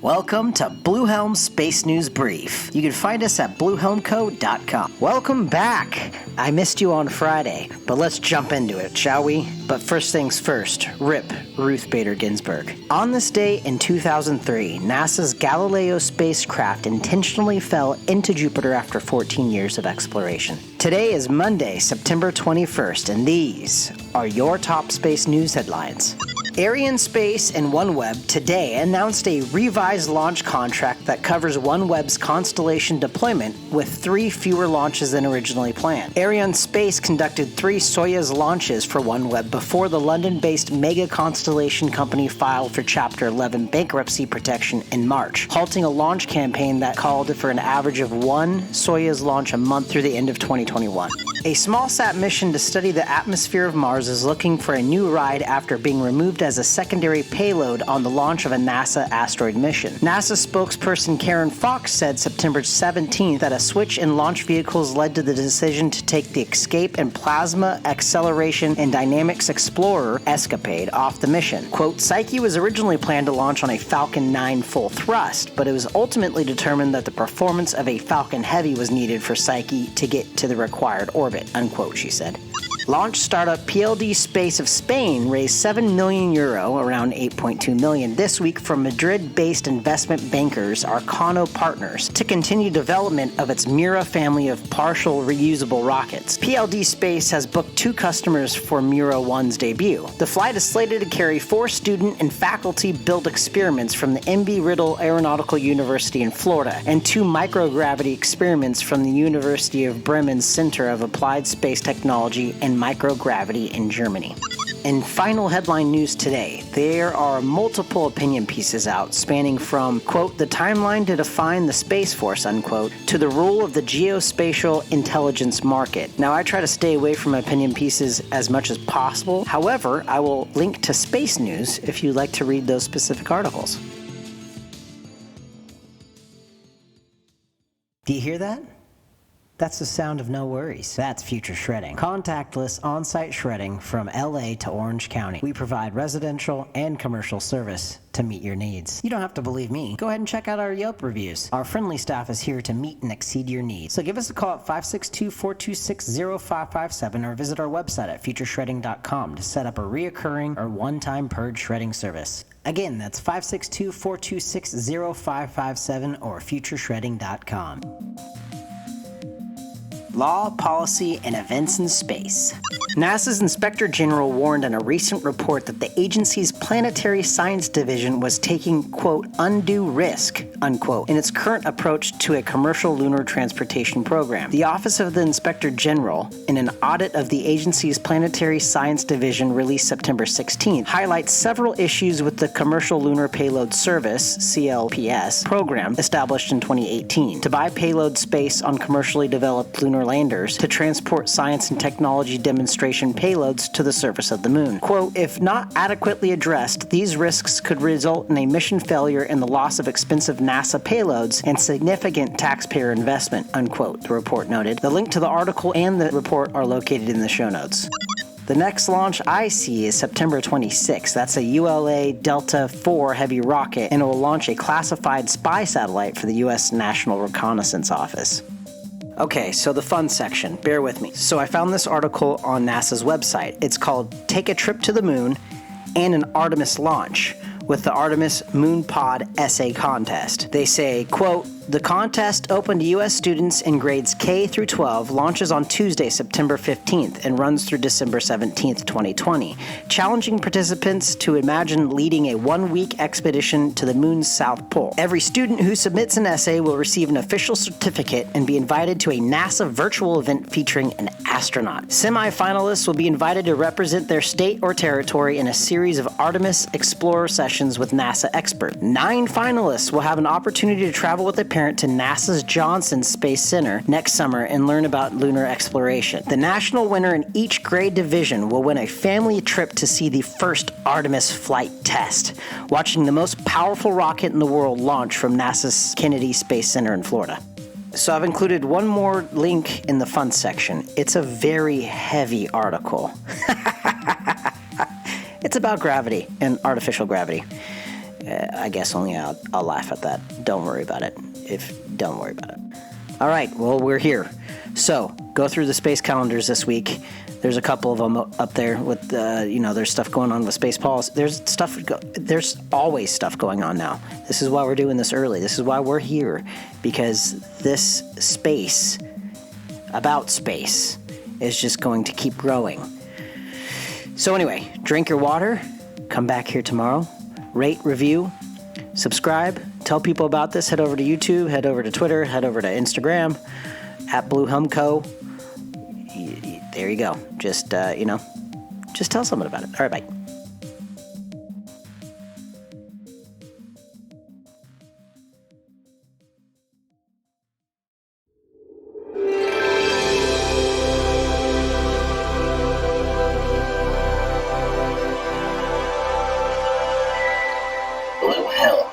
Welcome to Blue Helm Space News Brief. You can find us at bluehelmco.com. Welcome back. I missed you on Friday, but let's jump into it, shall we? But first things first, RIP Ruth Bader Ginsburg. On this day in 2003, NASA's Galileo spacecraft intentionally fell into Jupiter after 14 years of exploration. Today is Monday, September 21st, and these are your top space news headlines. Arianespace and OneWeb today announced a revised launch contract that covers OneWeb's constellation deployment with 3 fewer launches than originally planned. Arianespace conducted 3 Soyuz launches for OneWeb before the London-based mega constellation company filed for Chapter 11 bankruptcy protection in March, halting a launch campaign that called for an average of 1 Soyuz launch a month through the end of 2021. A Smallsat mission to study the atmosphere of Mars is looking for a new ride after being removed as a secondary payload on the launch of a NASA asteroid mission. NASA spokesperson Karen Fox said September 17th that a switch in launch vehicles led to the decision to take the Escape and Plasma Acceleration and Dynamics Explorer escapade off the mission. Quote, Psyche was originally planned to launch on a Falcon 9 full thrust, but it was ultimately determined that the performance of a Falcon Heavy was needed for Psyche to get to the required orbit, unquote, she said. Launch startup PLD Space of Spain raised €7 million, around 8.2 million, this week from Madrid-based investment bankers Arcano Partners to continue development of its Mira family of partial reusable rockets. PLD Space has booked 2 customers for Mira 1's debut. The flight is slated to carry 4 student and faculty-built experiments from the Embry-Riddle Aeronautical University in Florida and 2 microgravity experiments from the University of Bremen's Center of Applied Space Technology and Microgravity in Germany. In final headline news today, there are multiple opinion pieces out spanning from, quote, the timeline to define the Space Force, unquote, to the role of the geospatial intelligence market. Now, I try to stay away from opinion pieces as much as possible. However, I will link to space news if you'd like to read those specific articles. Do you hear that? That's the sound of no worries. That's future shredding. Contactless on-site shredding from LA to Orange County. We provide residential and commercial service to meet your needs. You don't have to believe me. Go ahead and check out our Yelp reviews. Our friendly staff is here to meet and exceed your needs. So give us a call at 562-426-0557 or visit our website at futureshredding.com to set up a reoccurring or one-time purge shredding service. Again, that's 562-426-0557 or futureshredding.com. Law, policy, and events in space. NASA's Inspector General warned in a recent report that the agency's Planetary Science Division was taking, quote, undue risk, unquote, in its current approach to a commercial lunar transportation program. The Office of the Inspector General, in an audit of the agency's Planetary Science Division released September 16th, highlights several issues with the Commercial Lunar Payload Service, CLPS, program established in 2018 to buy payload space on commercially developed lunar landers to transport science and technology demonstration payloads to the surface of the moon. Quote, if not adequately addressed, these risks could result in a mission failure and the loss of expensive NASA payloads and significant taxpayer investment, unquote, the report noted. The link to the article and the report are located in the show notes. The next launch I see is September 26th. That's a ULA Delta IV heavy rocket, and it will launch a classified spy satellite for the U.S. National Reconnaissance Office. Okay, so the fun section. Bear with me. So I found this article on NASA's website. It's called Take a Trip to the Moon and an Artemis Launch with the Artemis Moon Pod Essay Contest. They say, quote, the contest, open to U.S. students in grades K through 12, launches on Tuesday, September 15th, and runs through December 17th, 2020, challenging participants to imagine leading a one-week expedition to the moon's south pole. Every student who submits an essay will receive an official certificate and be invited to a NASA virtual event featuring an astronaut. Semi-finalists will be invited to represent their state or territory in a series of Artemis Explorer sessions with NASA experts. 9 finalists will have an opportunity to travel with a parent to NASA's Johnson Space Center next summer and learn about lunar exploration. The national winner in each grade division will win a family trip to see the first Artemis flight test, watching the most powerful rocket in the world launch from NASA's Kennedy Space Center in Florida. So I've included one more link in the fun section. It's a very heavy article. It's about gravity and artificial gravity. I guess only I'll laugh at that. Don't worry about it. Don't worry about it. All right, well, we're here. So, go through the space calendars this week. There's a couple of them up there with, there's stuff going on with space policy. There's always stuff going on now. This is why we're doing this early. This is why we're here, because this space, about space, is just going to keep growing. So anyway, drink your water, come back here tomorrow, rate, review, subscribe, tell people about this, head over to YouTube, head over to Twitter, head over to Instagram, at Blue Helm Co. There you go. Just tell someone about it. All right, bye. Blue Helm.